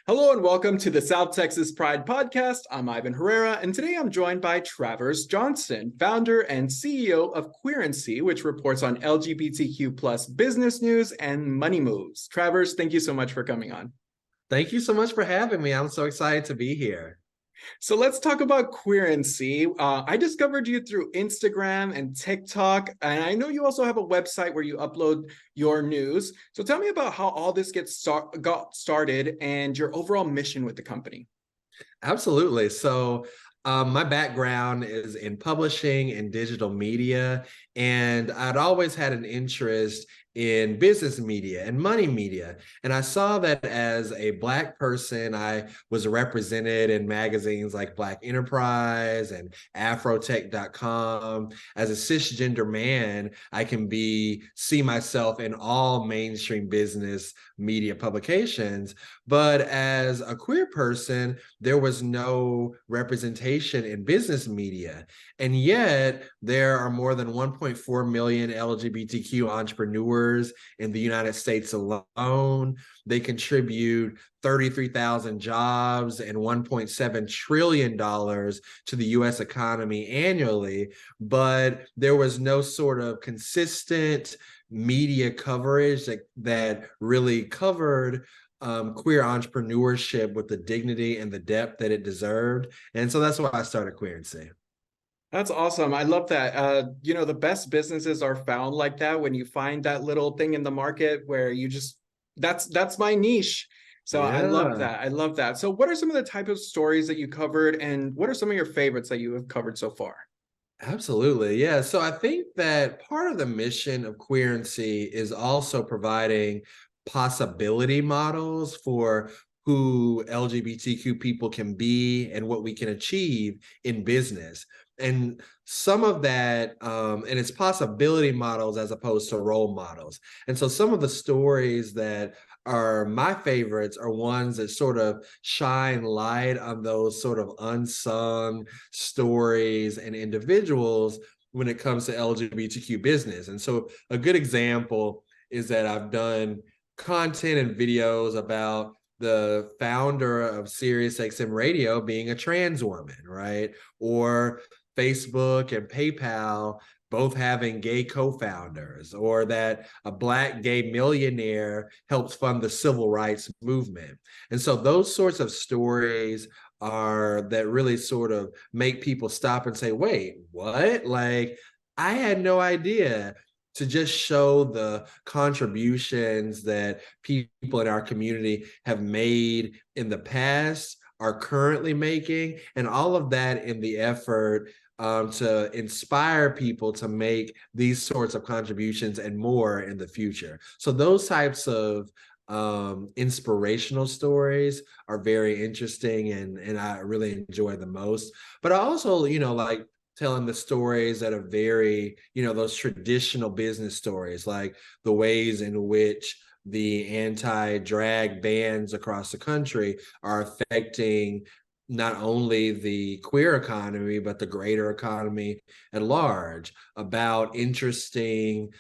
Hello and welcome to the South Texas Pride Podcast. I'm Ivan Herrera, and today I'm joined by Travers Johnson, founder and CEO of Queerency, which reports on LGBTQ plus business news and money moves. Travers, thank you so much for coming on. Thank you so much for having me. I'm so excited to be here. So let's talk about Queerency. I discovered you through Instagram and TikTok, and I know you also have a website where you upload your news. So tell me about how all this got started and your overall mission with the company. Absolutely. My background is in publishing and digital media, and I'd always had an interest in business media and money media. And I saw that as a Black person, I was represented in magazines like Black Enterprise and Afrotech.com. As a cisgender man, I can see myself in all mainstream business media publications. But as a queer person, there was no representation in business media. And yet there are more than 1.4 million LGBTQ entrepreneurs in the United States alone. They contribute 33,000 jobs and $1.7 trillion to the US economy annually. But there was no sort of consistent media coverage that really covered queer entrepreneurship with the dignity and the depth that it deserved. And so that's why I started Queerency. That's awesome. I love that. The best businesses are found like that when you find that little thing in the market where you just that's my niche. So I love Yeah. that. I love that. So what are some of the type of stories that you covered and what are some of your favorites that you have covered so far? Absolutely. Yeah. So I think that part of the mission of Queerency is also providing possibility models for who LGBTQ people can be and what we can achieve in business. And some of that, and it's possibility models as opposed to role models. And so some of the stories that are my favorites are ones that sort of shine light on those sort of unsung stories and individuals when it comes to LGBTQ business. And so a good example is that I've done content and videos about the founder of SiriusXM Radio being a trans woman, right? Or Facebook and PayPal both having gay co-founders, or that a Black gay millionaire helps fund the civil rights movement. And so those sorts of stories are that really sort of make people stop and say, wait, what? Like, I had no idea, to just show the contributions that people in our community have made in the past, are currently making, and all of that in the effort to inspire people to make these sorts of contributions and more in the future. So those types of inspirational stories are very interesting, and I really enjoy the most. But I also, like telling the stories that are very, those traditional business stories, like the ways in which the anti-drag bans across the country are affecting not only the queer economy, but the greater economy at large, about interesting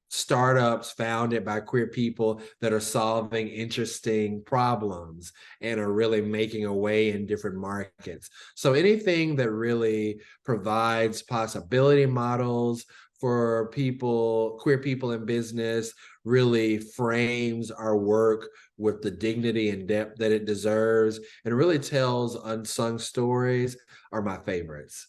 startups founded by queer people that are solving interesting problems and are really making a way in different markets. So anything that really provides possibility models for people, queer people in business, really frames our work with the dignity and depth that it deserves, and really tells unsung stories, are my favorites.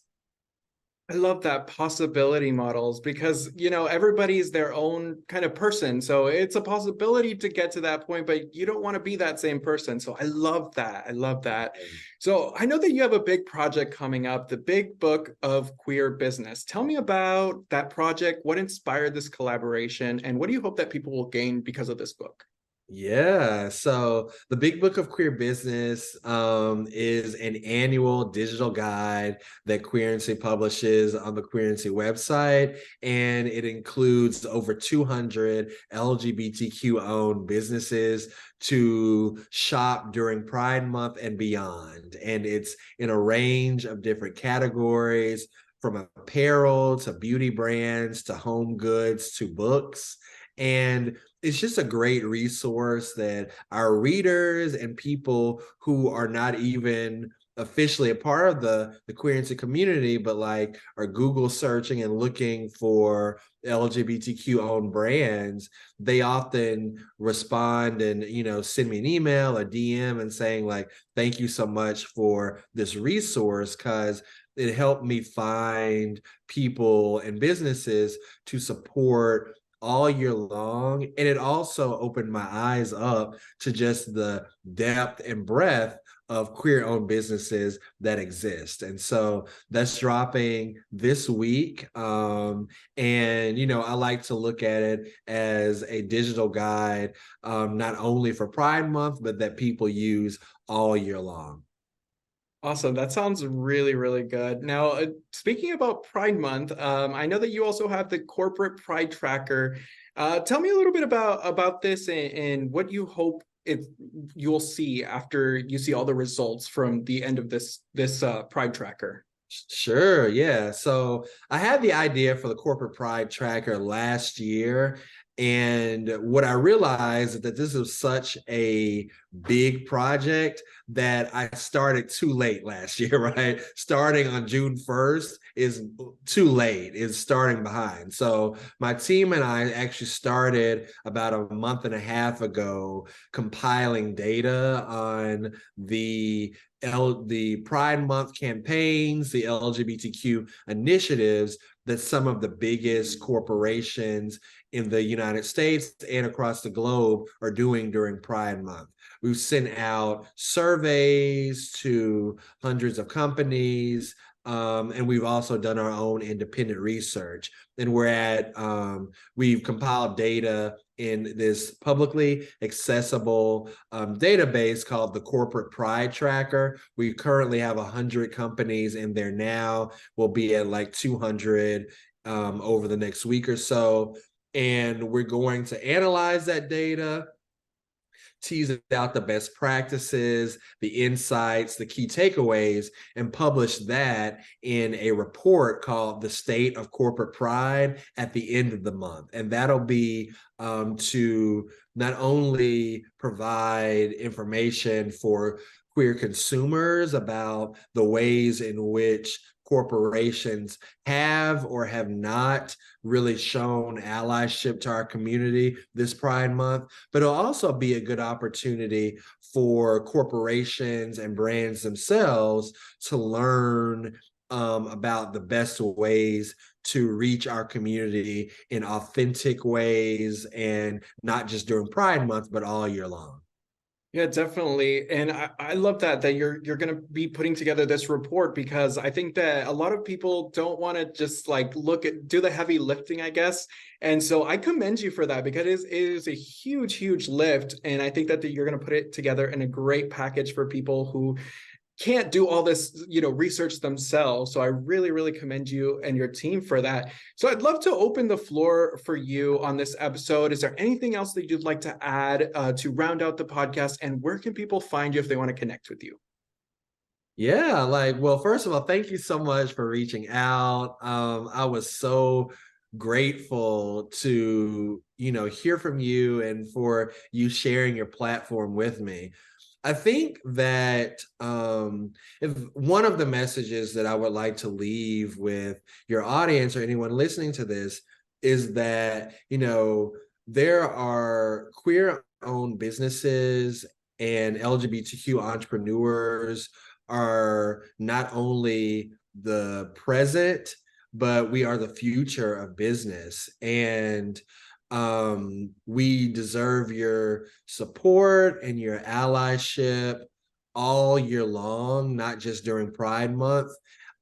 I love that possibility models because, everybody's their own kind of person. So it's a possibility to get to that point, but you don't want to be that same person. So I love that. I love that. So I know that you have a big project coming up, the Big Book of Queer Business. Tell me about that project. What inspired this collaboration? And what do you hope that people will gain because of this book? Yeah, so the Big Book of Queer Business is an annual digital guide that Queerency publishes on the Queerency website, and it includes over 200 LGBTQ-owned businesses to shop during Pride Month and beyond. And it's in a range of different categories, from apparel to beauty brands to home goods to books. And it's just a great resource that our readers and people who are not even officially a part of the Queerency community, but like are Google searching and looking for LGBTQ owned brands, they often respond and, you know, send me an email, a DM and saying like, thank you so much for this resource, because it helped me find people and businesses to support all year long. And it also opened my eyes up to just the depth and breadth of queer-owned businesses that exist. And so that's dropping this week. And, you know, I like to look at it as a digital guide, not only for Pride Month, but that people use all year long. Awesome. That sounds really, really good. Now, speaking about Pride Month, I know that you also have the corporate Pride tracker. Tell me a little bit about this and what you hope you'll see after you see all the results from the end of this Pride tracker. Sure, yeah. So I had the idea for the corporate pride tracker last year. And what I realized is that this was such a big project that I started too late last year, right? Starting on June 1st is too late, is starting behind. So my team and I actually started about a month and a half ago compiling data on the Pride Month campaigns, the LGBTQ initiatives that some of the biggest corporations in the United States and across the globe are doing during Pride Month. We've sent out surveys to hundreds of companies, and we've also done our own independent research. And we've compiled data in this publicly accessible database called the Corporate Pride Tracker. We currently have 100 companies in there now. We'll be at like 200 over the next week or so. And we're going to analyze that data, tease out the best practices, the insights, the key takeaways, and publish that in a report called The State of Corporate Pride at the end of the month. And that'll be to not only provide information for queer consumers about the ways in which corporations have or have not really shown allyship to our community this Pride Month, but it'll also be a good opportunity for corporations and brands themselves to learn about the best ways to reach our community in authentic ways, and not just during Pride Month, but all year long. Yeah, definitely. And I love that you're gonna be putting together this report, because I think that a lot of people don't want to just like do the heavy lifting, I guess. And so I commend you for that, because it is a huge, huge lift. And I think that you're gonna put it together in a great package for people who can't do all this, research themselves. So I really, really commend you and your team for that. So I'd love to open the floor for you on this episode. Is there anything else that you'd like to add to round out the podcast? And where can people find you if they want to connect with you? Yeah, well, first of all, thank you so much for reaching out. I was so grateful to, hear from you and for you sharing your platform with me. I think that if one of the messages that I would like to leave with your audience or anyone listening to this is that, there are queer-owned businesses, and LGBTQ entrepreneurs are not only the present, but we are the future of business. And we deserve your support and your allyship all year long, not just during Pride Month.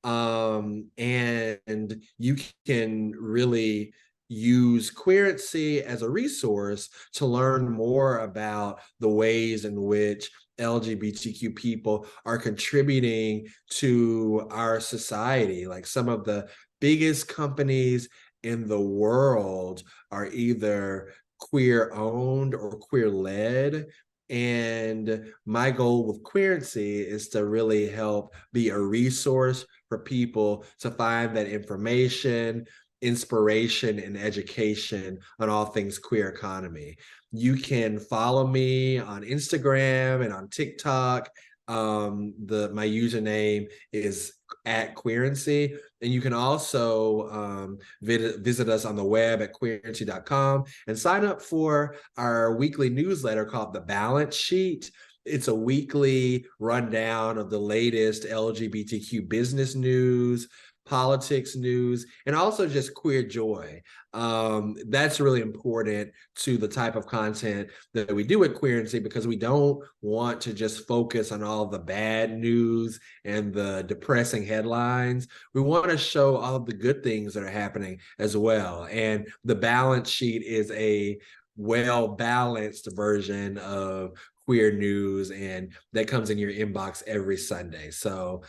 And you can really use Queerency as a resource to learn more about the ways in which LGBTQ people are contributing to our society. Like some of the biggest companies in the world are either queer owned or queer led. And my goal with Queerency is to really help be a resource for people to find that information inspiration and education on all things queer economy. You can follow me on Instagram and on TikTok. My username is at Queerency. And you can also visit us on the web at queerency.com and sign up for our weekly newsletter called The Balance Sheet. It's a weekly rundown of the latest LGBTQ business news, politics news, and also just queer joy. That's really important to the type of content that we do at Queerency, because we don't want to just focus on all the bad news and the depressing headlines. We want to show all the good things that are happening as well. And the balance sheet is a well-balanced version of queer news, and that comes in your inbox every Sunday. So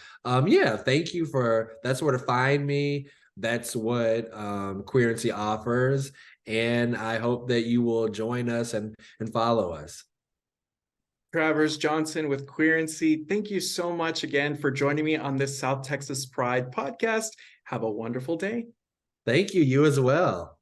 yeah, thank you that's where to find me. That's what Queerency offers. And I hope that you will join us and follow us. Travers Johnson with Queerency, thank you so much again for joining me on this South Texas Pride podcast. Have a wonderful day. Thank you. You as well.